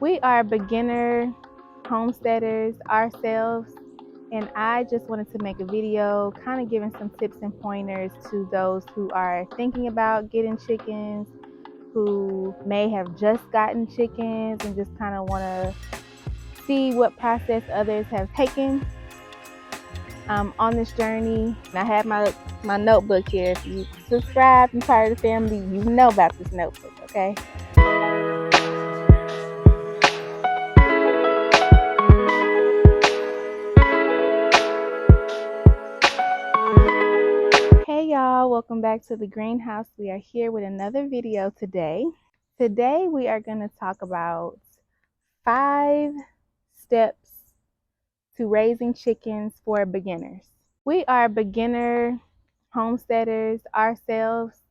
We are beginner homesteaders ourselves, and I just wanted to make a video kind of giving some tips and pointers to those who are thinking about getting chickens, who may have just gotten chickens and just kind of want to see what process others have taken on this journey. And I have my notebook here. If you subscribe and part of the family, you know about this notebook, okay? Hey y'all, welcome back to the greenhouse. We are here with another video today. Today we are going to talk about 5 steps to raising chickens for beginners. We are beginner homesteaders ourselves,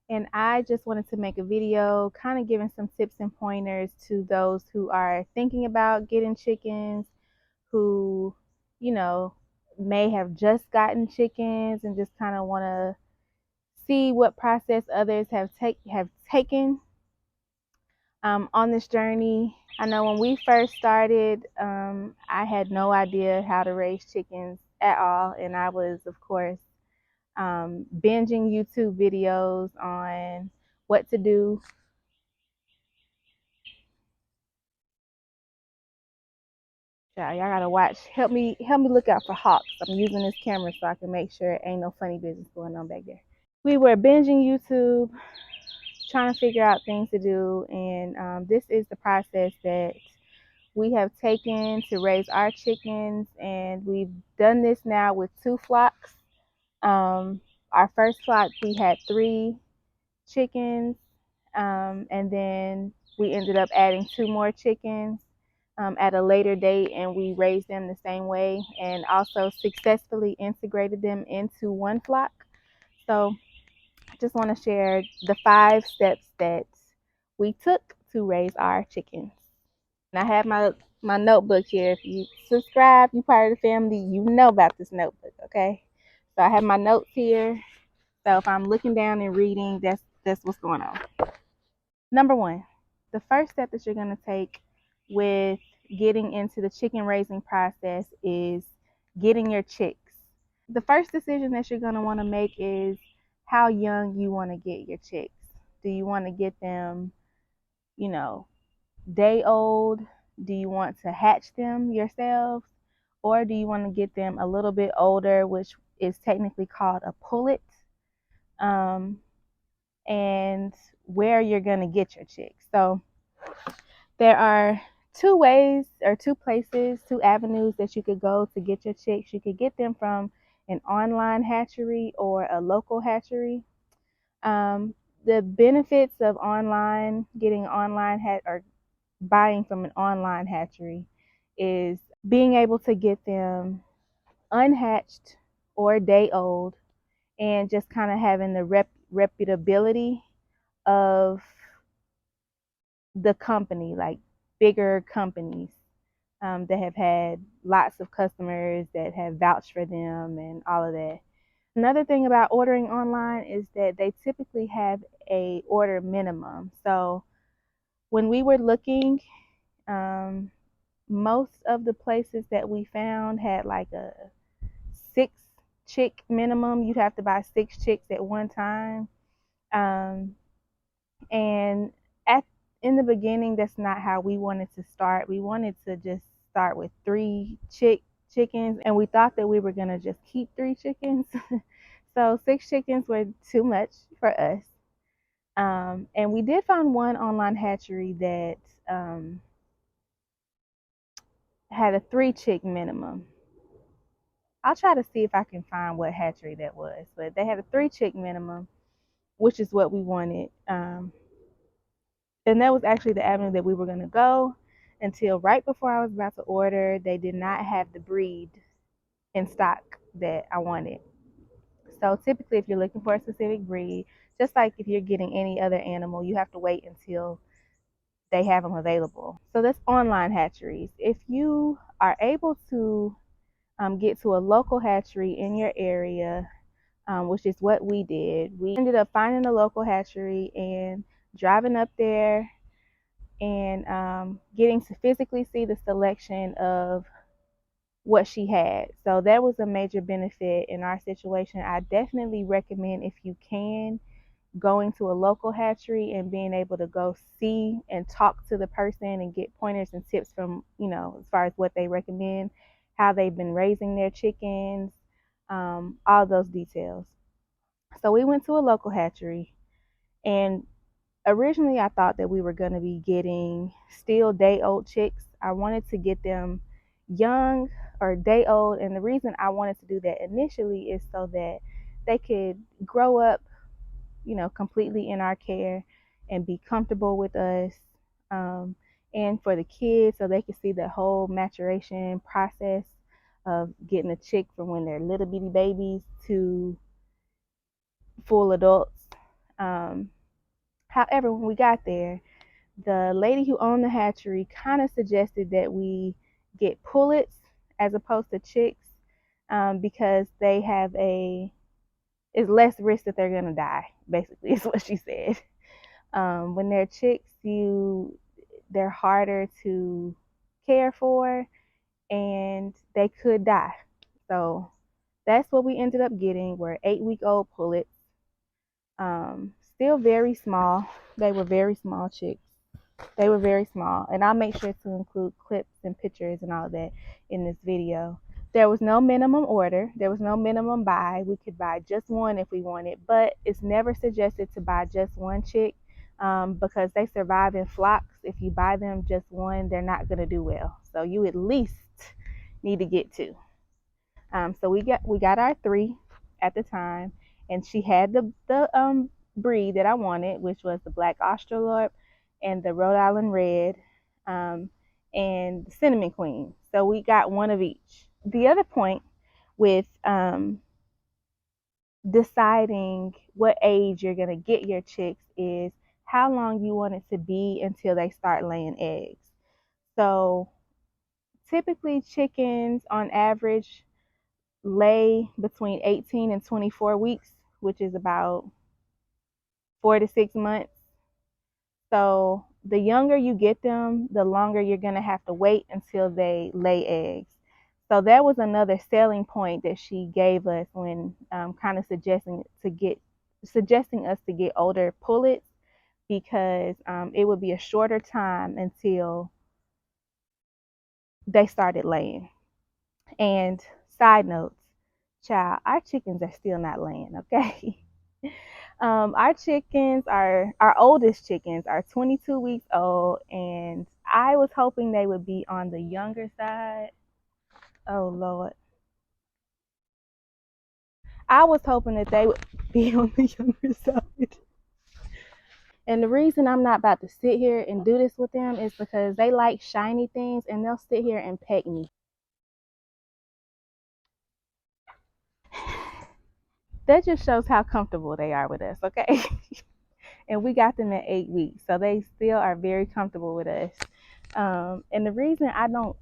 and I just wanted to make a video kind of giving some tips and pointers to those who are thinking about getting chickens, who, may have just gotten chickens and just kind of want to see what process others have taken on this journey. I know when we first started, I had no idea how to raise chickens at all, and I was, of course, binging YouTube videos on what to do. Y'all gotta watch. Help me look out for hawks. I'm using this camera so I can make sure ain't no funny business going on back there. We were binging YouTube, trying to figure out things to do, and this is the process that we have taken to raise our chickens, and we've done this now with 2 flocks. Our first flock, we had 3 chickens, and then we ended up adding 2 more chickens at a later date, and we raised them the same way and also successfully integrated them into 1 flock. So I just want to share the 5 steps that we took to raise our chickens. And I have my notebook here. If you subscribe, you part of the family, you know about this notebook, okay? So I have my notes here. So if I'm looking down and reading, that's what's going on. Number 1, the first step that you're going to take with getting into the chicken raising process is getting your chicks. The first decision that you're going to want to make is how young you want to get your chicks. Do you want to get them, day old? Do you want to hatch them yourselves? Or do you want to get them a little bit older, which is technically called a pullet? And where you're going to get your chicks. So there are 2 ways or 2 places, 2 avenues that you could go to get your chicks. You could get them from an online hatchery or a local hatchery. The benefits of getting online or buying from an online hatchery is being able to get them unhatched or day old, and just kind of having the reputability of the company, like bigger companies that have had lots of customers that have vouched for them and all of that. Another thing about ordering online is that they typically have a order minimum. So when we were looking, most of the places that we found had like a 6 chick minimum. You'd have to buy 6 chicks at one time. And in the beginning, that's not how we wanted to start. We wanted to just start with 3 chickens, and we thought that we were going to just keep 3 chickens. So 6 chickens were too much for us. And we did find one online hatchery that had a 3 chick minimum. I'll try to see if I can find what hatchery that was, but they had a 3 chick minimum, which is what we wanted. And that was actually the avenue that we were going to go until right before I was about to order. They did not have the breed in stock that I wanted. So typically, if you're looking for a specific breed, just like if you're getting any other animal, you have to wait until they have them available. So that's online hatcheries. If you are able to get to a local hatchery in your area, which is what we did, we ended up finding a local hatchery and driving up there, and getting to physically see the selection of what she had. So that was a major benefit in our situation. I definitely recommend, if you can, going to a local hatchery and being able to go see and talk to the person and get pointers and tips from, as far as what they recommend, how they've been raising their chickens, all those details. So we went to a local hatchery, and originally I thought that we were going to be getting still day old chicks. I wanted to get them young or day old, and the reason I wanted to do that initially is so that they could grow up, completely in our care and be comfortable with us. And for the kids, so they could see the whole maturation process of getting a chick from when they're little bitty babies to full adults. Um, However, when we got there, the lady who owned the hatchery kind of suggested that we get pullets as opposed to chicks, because they have it's less risk that they're gonna die. Basically, is what she said. When they're chicks, they're harder to care for, and they could die. So that's what we ended up getting. Were 8-week-old pullets. Still very small. They were very small chicks. They were very small, and I'll make sure to include clips and pictures and all of that in this video. There was no minimum order. There was no minimum buy. We could buy just one if we wanted, but it's never suggested to buy just one chick, because they survive in flocks. If you buy them just one, they're not going to do well. So you at least need to get two. So we got our 3 at the time, and she had the breed that I wanted, which was the Black Australorp and the Rhode Island Red, um, and the Cinnamon Queen. So we got one of each. The other point with deciding what age you're gonna get your chicks is how long you want it to be until they start laying eggs. So typically, chickens on average lay between 18 and 24 weeks, which is about 4 to 6 months. So the younger you get them, the longer you're going to have to wait until they lay eggs. So that was another selling point that she gave us when kind of suggesting us to get older pullets, because it would be a shorter time until they started laying. And side notes, child, our chickens are still not laying, okay? Our oldest chickens are 22 weeks old, and I was hoping they would be on the younger side. Oh, Lord. I was hoping that they would be on the younger side. And the reason I'm not about to sit here and do this with them is because they like shiny things, and they'll sit here and peck me. That just shows how comfortable they are with us, okay? And we got them at 8 weeks, so they still are very comfortable with us. And the reason I don't,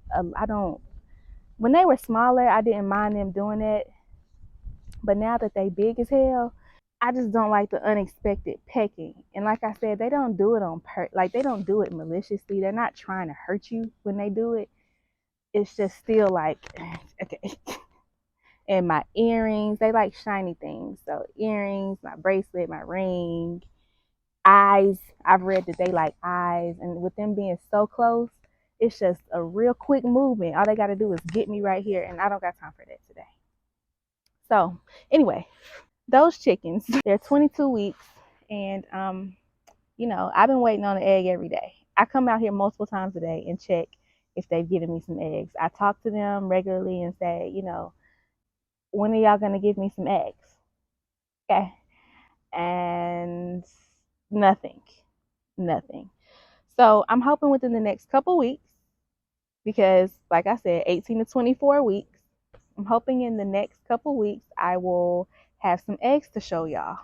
when they were smaller, I didn't mind them doing it, but now that they big as hell, I just don't like the unexpected pecking. And like I said, they don't do it like they don't do it maliciously. They're not trying to hurt you when they do it. It's just still like, okay. And my earrings, they like shiny things. So earrings, my bracelet, my ring, eyes. I've read that they like eyes, and with them being so close, it's just a real quick movement. All they got to do is get me right here, and I don't got time for that today. So anyway, those chickens, they're 22 weeks, and I've been waiting on an egg every day. I come out here multiple times a day and check if they've given me some eggs. I talk to them regularly and say, when are y'all gonna give me some eggs? Okay. And nothing. So I'm hoping within the next couple weeks, because like I said, 18 to 24 weeks, I'm hoping in the next couple weeks I will have some eggs to show y'all.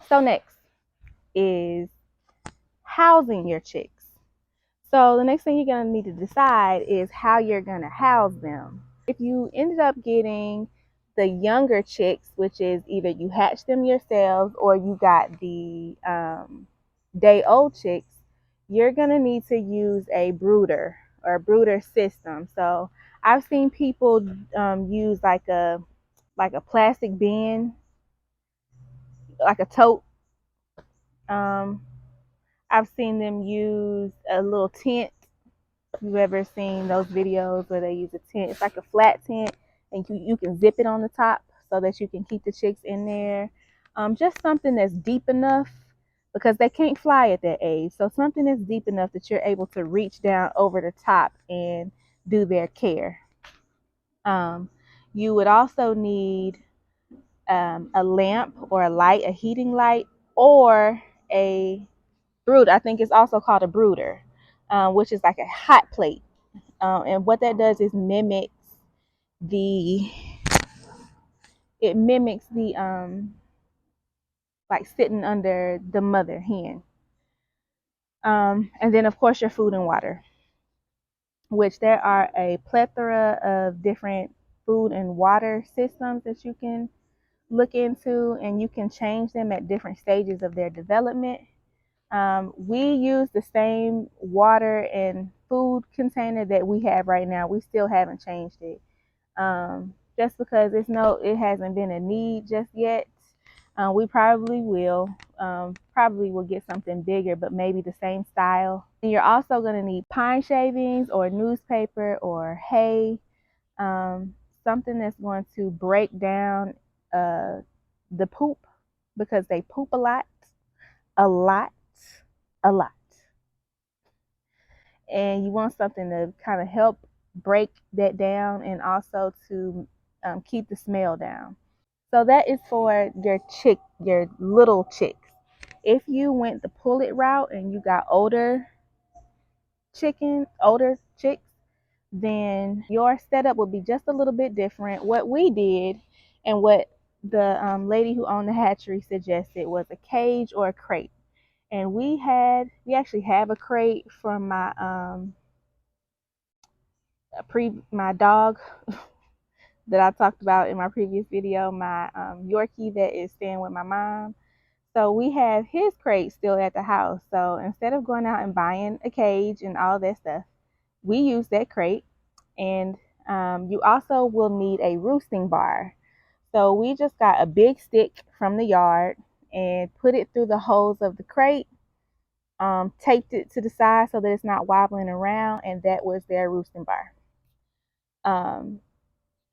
So next is housing your chicks. So the next thing you're going to need to decide is how you're going to house them. If you ended up getting the younger chicks, which is either you hatch them yourselves or you got the day-old chicks, you're gonna need to use a brooder or a brooder system. So I've seen people use like a plastic bin, like a tote. Um, I've seen them use a little tent. You've ever seen those videos where they use a tent? It's like a flat tent, and you can zip it on the top so that you can keep the chicks in there. Just something that's deep enough because they can't fly at that age. So something that's deep enough that you're able to reach down over the top and do their care. Um, you would also need a lamp or a light, a heating light, or a brooder. I think it's also called a brooder, which is like a hot plate. And what that does is the mimics the like sitting under the mother hen. And then of course your food and water, which there are a plethora of different food and water systems that you can look into, and you can change them at different stages of their development. We use the same water and food container that we have right now. We still haven't changed it. Just because it hasn't been a need just yet. We probably will. Probably will get something bigger, but maybe the same style. And you're also going to need pine shavings or newspaper or hay, something that's going to break down the poop, because they poop a lot, a lot, a lot. And you want something to kind of help break that down and also to keep the smell down. So that is for your little chicks. If you went the pull it route and you got older chicks, then your setup would be just a little bit different. What we did and what the lady who owned the hatchery suggested was a cage or a crate. And we actually have a crate for my dog that I talked about in my previous video, my Yorkie that is staying with my mom. So we have his crate still at the house. So instead of going out and buying a cage and all that stuff, we use that crate. And you also will need a roosting bar. So we just got a big stick from the yard and put it through the holes of the crate, taped it to the side so that it's not wobbling around, and that was their roosting bar.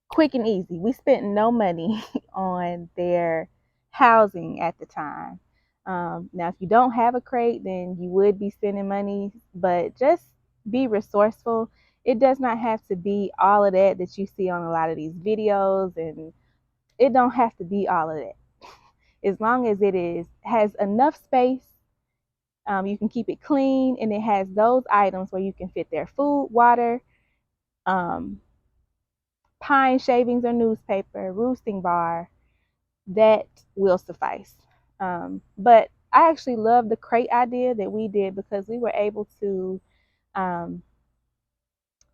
Quick and easy. We spent no money on their housing at the time. Now, if you don't have a crate, then you would be spending money, but just be resourceful. It does not have to be all of that you see on a lot of these videos, and it don't have to be all of that. As long as has enough space, you can keep it clean, and it has those items where you can fit their food, water, um, pine shavings or newspaper, roosting bar, that will suffice. But I actually love the crate idea that we did because we were able to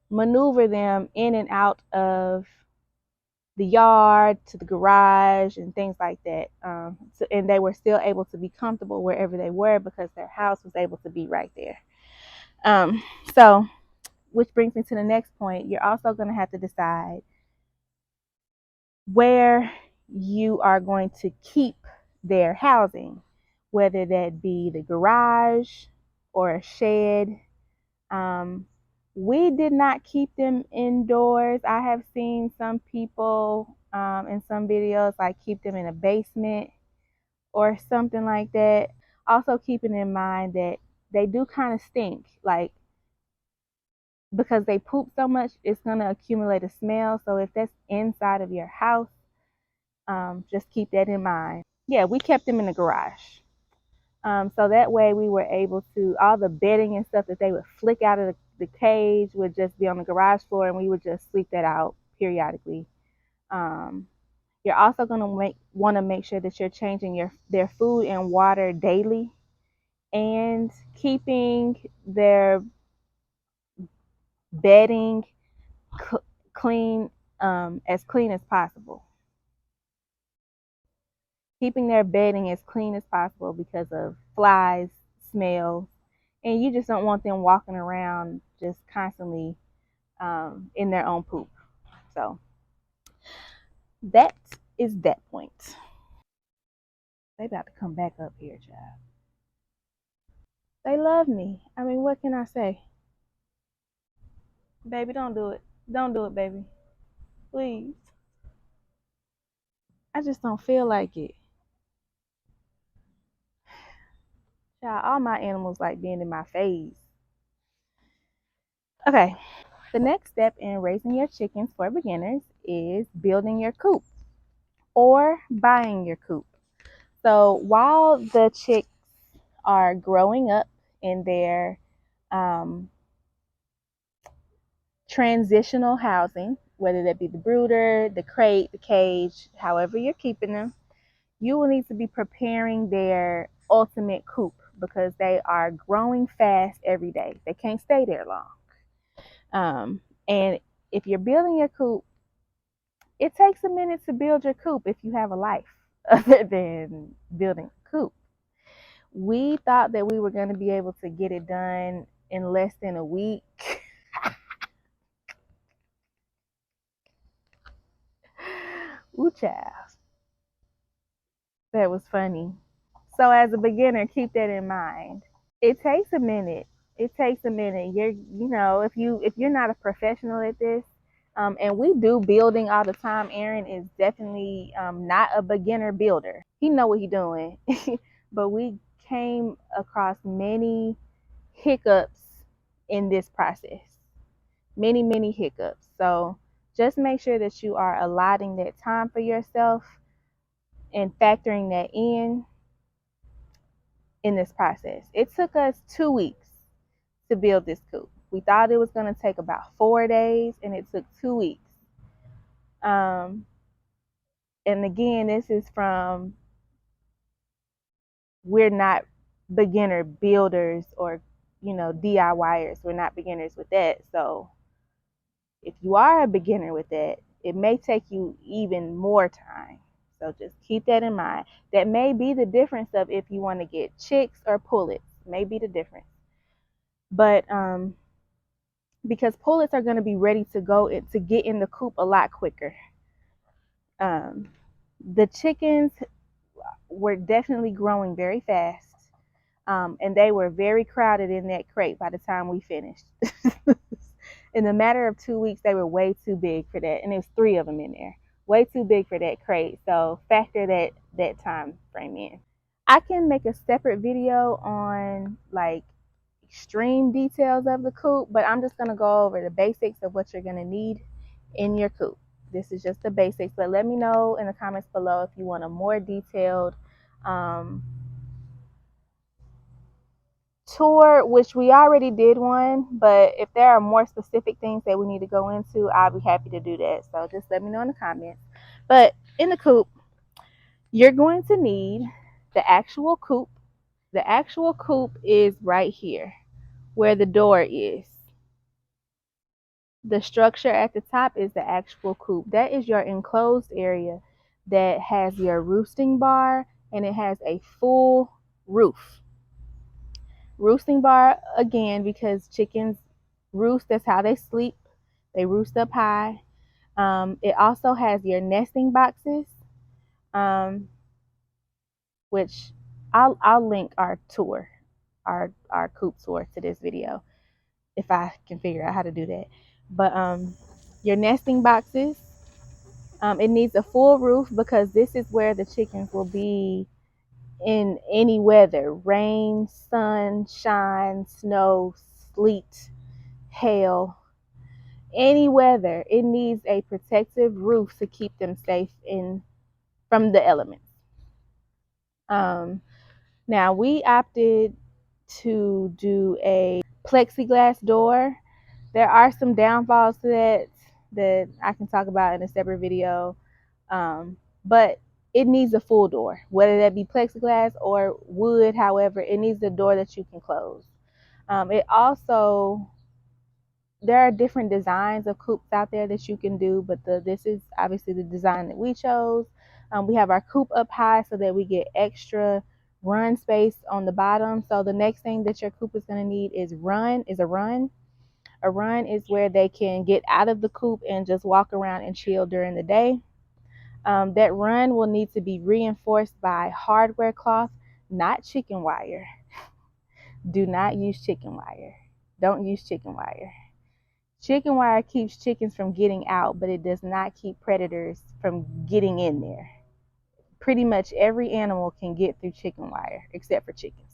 maneuver them in and out of the yard to the garage and things like that. And they were still able to be comfortable wherever they were because their house was able to be right there. So, which brings me to the next point. You're also going to have to decide where you are going to keep their housing, whether that be the garage or a shed. We did not keep them indoors. I have seen some people in some videos like keep them in a basement or something like that. Also keeping in mind that they do kind of stink, like because they poop so much, it's going to accumulate a smell. So if that's inside of your house, just keep that in mind. Yeah, we kept them in the garage. So that way we were able to, all the bedding and stuff that they would flick out of the cage would just be on the garage floor, and we would just sweep that out periodically. You're also going to want to make sure that you're changing their food and water daily, and keeping their bedding clean, as clean as possible. Keeping their bedding as clean as possible because of flies, smells, and you just don't want them walking around just constantly in their own poop. So that is that point. They about to come back up here, child. They love me. I mean, what can I say? Baby, don't do it. Don't do it, baby. Please. I just don't feel like it. Child, all my animals like being in my face. Okay. The next step in raising your chickens for beginners is building your coop or buying your coop. So while the chicks are growing up in their um, transitional housing, whether that be the brooder, the crate, the cage, however you're keeping them, you will need to be preparing their ultimate coop because they are growing fast every day. They can't stay there long. And if you're building your coop, it takes a minute to build your coop if you have a life other than building a coop. We thought that we were going to be able to get it done in less than a week. Ooh, child. That was funny. So as a beginner, keep that in mind. It takes a minute. It takes a minute. If you're not a professional at this, and we do building all the time. Aaron is definitely not a beginner builder. He know what he's doing, but we came across many hiccups in this process. Many hiccups. So just make sure that you are allotting that time for yourself and factoring that in this process. It took us 2 weeks to build this coop. We thought it was going to take about 4 days, and it took 2 weeks. And again, this is from, we're not beginner builders or DIYers. We're not beginners with that. So if you are a beginner with that, it may take you even more time. So just keep that in mind. That may be the difference of if you want to get chicks or pullets. May be the difference. But because pullets are going to be ready to go to get in the coop a lot quicker. The chickens were definitely growing very fast, and they were very crowded in that crate by the time we finished. In a matter of 2 weeks, they were way too big for that, and there's 3 of them in there. Way too big for that crate, so factor that time frame in. I can make a separate video on like extreme details of the coop, but I'm just going to go over the basics of what you're going to need in your coop. This is just the basics, but let me know in the comments below if you want a more detailed tour, which we already did one, but if there are more specific things that we need to go into, I'll be happy to do that. So just let me know in the comments. But in the coop, you're going to need the actual coop. The actual coop is right here where the door is. The structure at the top is the actual coop. That is your enclosed area that has your roosting bar, and it has a full roof. Roosting bar, again, because chickens roost, that's how they sleep. They roost up high. It also has your nesting boxes, which I'll link our tour, our coop tour to this video if I can figure out how to do that. But your nesting boxes, it needs a full roof because this is where the chickens will be in any weather: rain, sun, shine, snow, sleet, hail, any weather. It needs a protective roof to keep them safe from the elements. Now we opted to do a plexiglass door. There are some downfalls to that I can talk about in a separate video, but it needs a full door, whether that be plexiglass or wood. However, it needs a door that you can close. There are different designs of coops out there that you can do, but this is obviously the design that we chose. We have our coop up high so that we get extra run space on the bottom. So the next thing that your coop is going to need is a run. A run is where they can get out of the coop and just walk around and chill during the day. That run will need to be reinforced by hardware cloth, not chicken wire. Do not use chicken wire. Don't use chicken wire. Chicken wire keeps chickens from getting out, but it does not keep predators from getting in there. Pretty much every animal can get through chicken wire except for chickens.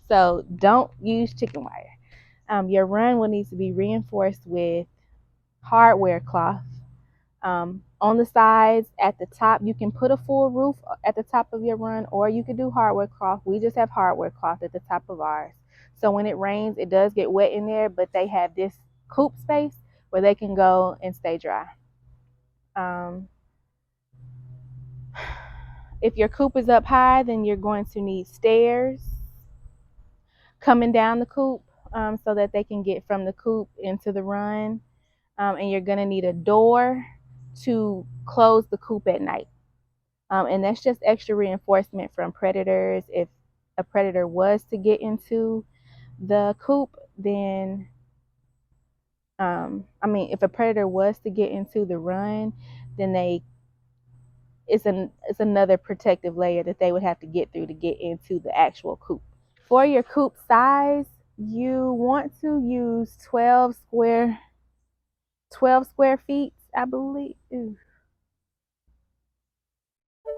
So don't use chicken wire. Your run will need to be reinforced with hardware cloth. On the sides, at the top, you can put a full roof at the top of your run, or you could do hardware cloth. We just have hardware cloth at the top of ours. So when it rains, it does get wet in there, but they have this coop space where they can go and stay dry. If your coop is up high, then you're going to need stairs coming down the coop so that they can get from the coop into the run. And you're going to need a door to close the coop at night. And that's just extra reinforcement from predators. If a predator was to get into the coop, then if a predator was to get into the run, then it's another protective layer that they would have to get through to get into the actual coop. For your coop size, you want to use 12 square feet, I believe. Ooh.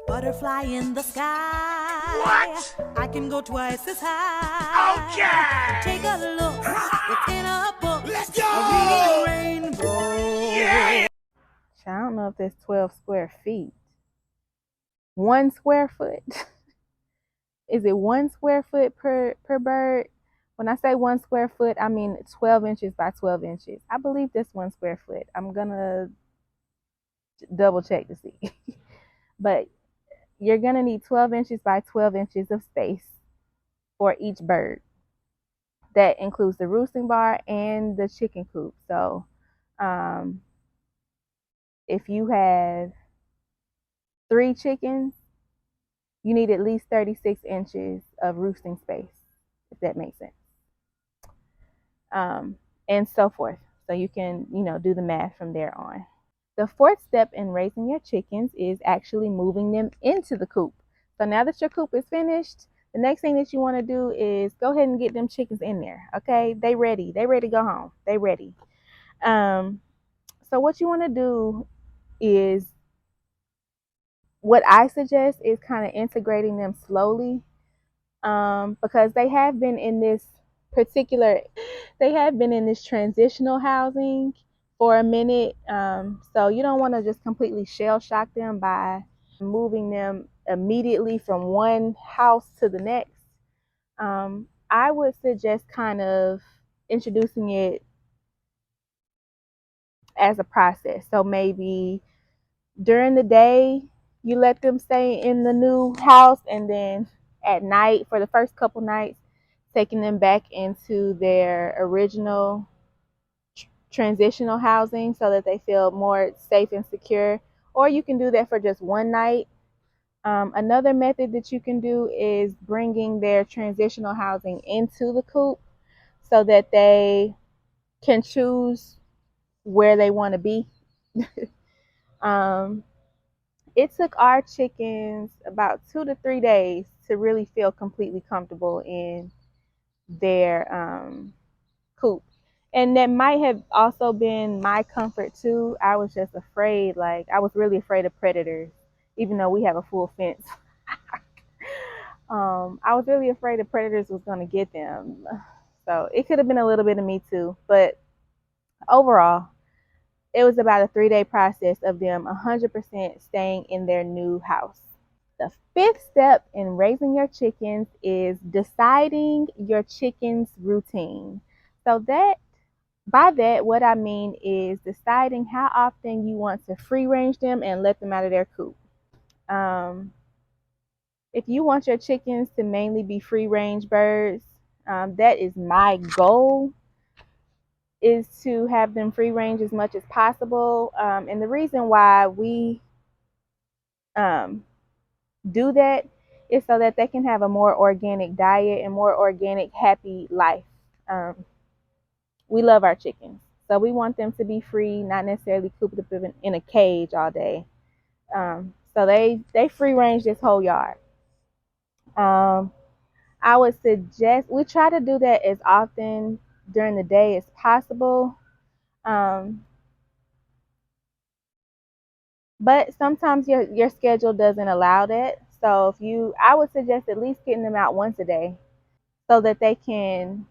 Butterfly in the sky. What? I can go twice as high. Okay. Take a look. It's in a book. Let's go. A reading rainbow. Yeah. I don't know if that's 12 square feet. 1 square foot. Is it 1 square foot per bird? When I say 1 square foot, I mean 12 inches by 12 inches. I believe that's 1 square foot. I'm gonna double check to see. But you're gonna need 12 inches by 12 inches of space for each bird. That includes the roosting bar and the chicken coop. So if you have 3 chickens, you need at least 36 inches of roosting space, if that makes sense. And so forth. So you can, do the math from there on. The fourth step in raising your chickens is actually moving them into the coop. So now that your coop is finished, the next thing that you want to do is go ahead and get them chickens in there. Okay, they ready to go home. They ready. So what you want to do is, what I suggest is kind of integrating them slowly, because they have been in this transitional housing for a minute. So you don't want to just completely shell shock them by moving them immediately from one house to the next. I would suggest kind of introducing it as a process. So maybe during the day, you let them stay in the new house, and then at night, for the first couple nights, taking them back into their original transitional housing so that they feel more safe and secure. Or you can do that for just one night. Another method that you can do is bringing their transitional housing into the coop so that they can choose where they want to be. It took our chickens about 2 to 3 days to really feel completely comfortable in their coop. And that might have also been my comfort too. I was just afraid, I was really afraid of predators, even though we have a full fence. I was really afraid the predators was going to get them. So it could have been a little bit of me too. But overall, it was about a 3-day process of them 100% staying in their new house. The fifth step in raising your chickens is deciding your chicken's routine. So by that, what I mean is deciding how often you want to free range them and let them out of their coop. If you want your chickens to mainly be free range birds, that is my goal, is to have them free range as much as possible. And the reason why we do that is so that they can have a more organic diet and more organic, happy life. We love our chickens, so we want them to be free, not necessarily cooped up in a cage all day. So they free range this whole yard. I would suggest we try to do that as often during the day as possible. Um, but sometimes your schedule doesn't allow that. So I would suggest at least getting them out once a day so that they can,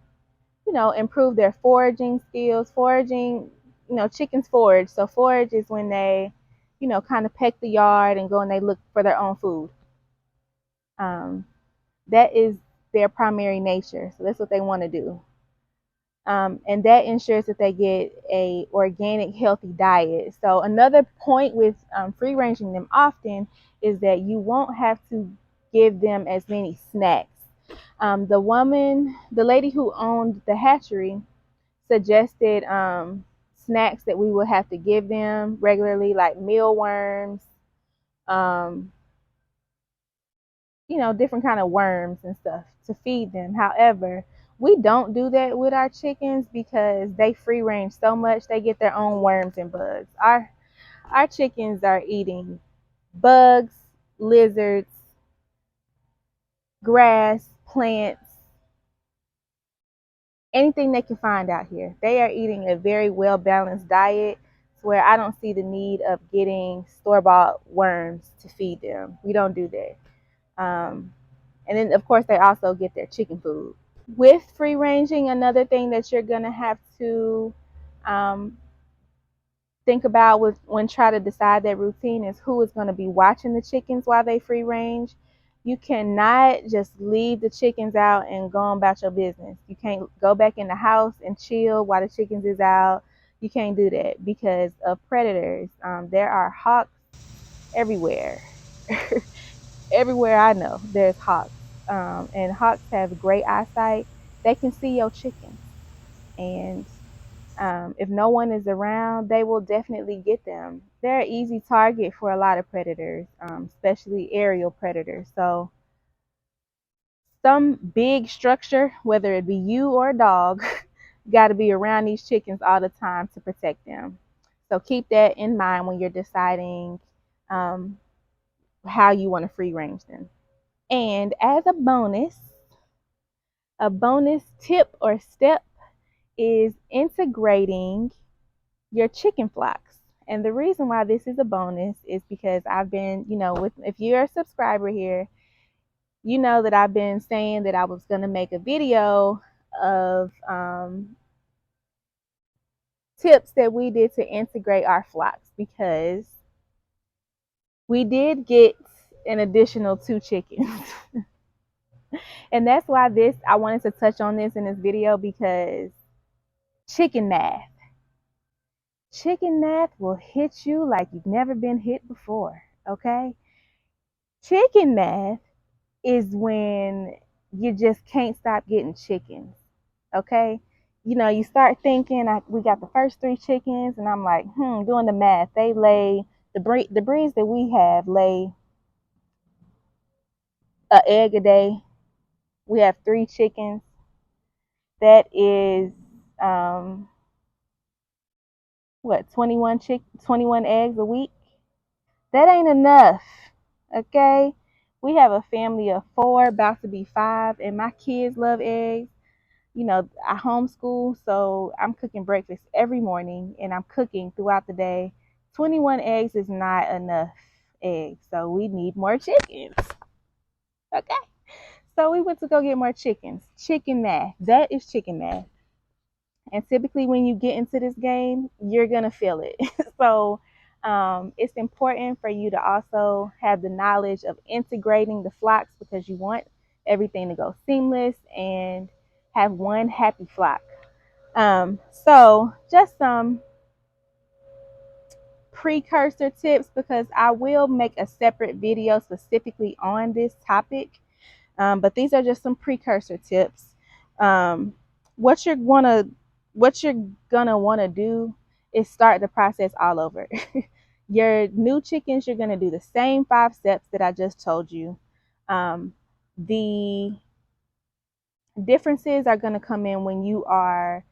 improve their foraging skills. Foraging, chickens forage. So forage is when they, kind of peck the yard and go and they look for their own food. Um, that is their primary nature. So that's what they want to do. And that ensures that they get a organic, healthy diet. So another point with free ranging them often is that you won't have to give them as many snacks. The lady who owned the hatchery, suggested snacks that we would have to give them regularly, like mealworms, um, different kind of worms and stuff to feed them. However, we don't do that with our chickens because they free range so much. They get their own worms and bugs. Our chickens are eating bugs, lizards, grass, plants, anything they can find out here. They are eating a very well balanced diet where I don't see the need of getting store-bought worms to feed them. We don't do that. And then, of course, they also get their chicken food. With free ranging, another thing that you're going to have to um, think about when try to decide that routine is who is going to be watching the chickens while they free range. You cannot just leave the chickens out and go on about your business. You can't go back in the house and chill while the chickens is out. You can't do that because of predators. There are hawks everywhere. Everywhere I know, there's hawks. And hawks have great eyesight. They can see your chickens. And if no one is around, they will definitely get them. They're an easy target for a lot of predators, especially aerial predators. So some big structure, whether it be you or a dog, got to be around these chickens all the time to protect them. So keep that in mind when you're deciding how you want to free range them. And as a bonus tip or step is integrating your chicken flocks. And the reason why this is a bonus is because I've been, if you're a subscriber here, you know that I've been saying that I was going to make a video of tips that we did to integrate our flocks because we did get an additional 2 chickens. And that's why I wanted to touch on this in this video because chicken math. Chicken math will hit you like you've never been hit before, okay? Chicken math is when you just can't stop getting chickens, okay? You start thinking, we got the first 3 chickens, and I'm like, doing the math. They lay, the breeds that we have lay an egg a day. We have 3 chickens. That is, 21 eggs a week? That ain't enough, okay? We have a family of 4, about to be 5, and my kids love eggs. I homeschool, so I'm cooking breakfast every morning, and I'm cooking throughout the day. 21 eggs is not enough eggs, so we need more chickens, okay? So we went to go get more chickens. Chicken math. That is chicken math. And typically when you get into this game, you're going to feel it. So it's important for you to also have the knowledge of integrating the flocks because you want everything to go seamless and have one happy flock. So just some precursor tips because I will make a separate video specifically on this topic. But these are just some precursor tips. What you're gonna want to do is start the process all over. Your new chickens, you're gonna do the same 5 steps that I just told you. The differences are going to come in when you are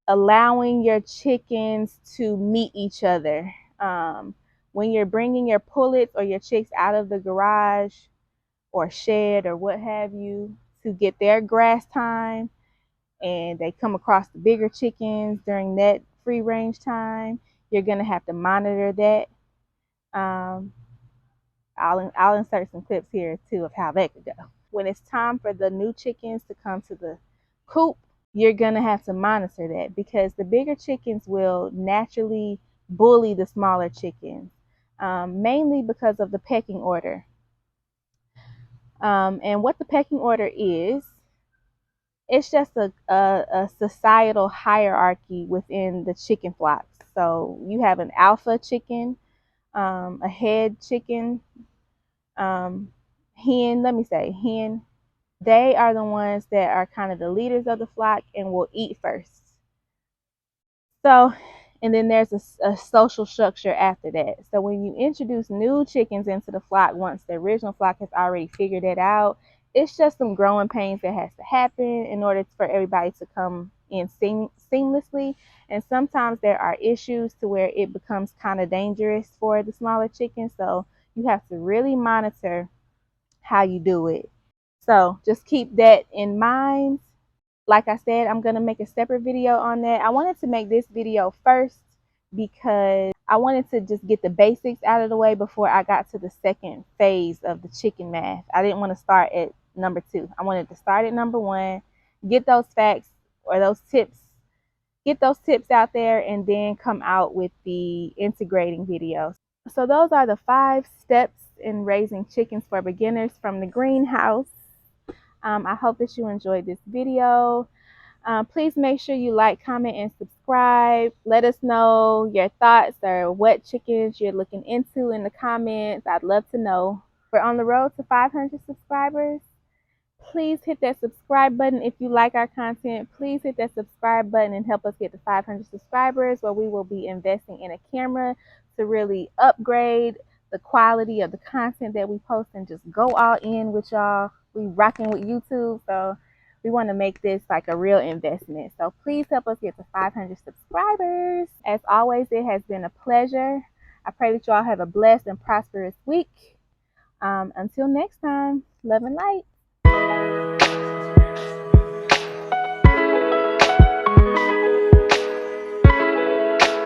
allowing your chickens to meet each other. When you're bringing your pullets or your chicks out of the garage or shed or what have you to get their grass time, and they come across the bigger chickens during that free range time, you're going to have to monitor that. I'll insert some clips here too of how that could go. When it's time for the new chickens to come to the coop, you're going to have to monitor that because the bigger chickens will naturally bully the smaller chickens, mainly because of the pecking order. And what the pecking order is, it's just a societal hierarchy within the chicken flocks. So you have an alpha chicken, a head chicken, hen, let me say hen. They are the ones that are kind of the leaders of the flock and will eat first. So, and then there's a social structure after that. So when you introduce new chickens into the flock, once the original flock has already figured it out, it's just some growing pains that has to happen in order for everybody to come in seamlessly. And sometimes there are issues to where it becomes kind of dangerous for the smaller chickens. So you have to really monitor how you do it. So just keep that in mind. Like I said, I'm going to make a separate video on that. I wanted to make this video first because I wanted to just get the basics out of the way before I got to the second phase of the chicken math. I didn't want to start at number 2. I wanted to start at number 1, get those facts or those tips, get those tips out there, and then come out with the integrating videos. So those are the 5 steps in raising chickens for beginners from the greenhouse. I hope that you enjoyed this video. Please make sure you like, comment, and subscribe. Let us know your thoughts or what chickens you're looking into in the comments. I'd love to know. We're on the road to 500 subscribers. Please hit that subscribe button if you like our content. Please hit that subscribe button and help us get to 500 subscribers, where we will be investing in a camera to really upgrade the quality of the content that we post and just go all in with y'all. We rocking with YouTube, so we want to make this like a real investment. So please help us get to 500 subscribers. As always, it has been a pleasure. I pray that you all have a blessed and prosperous week. Until next time, love and light.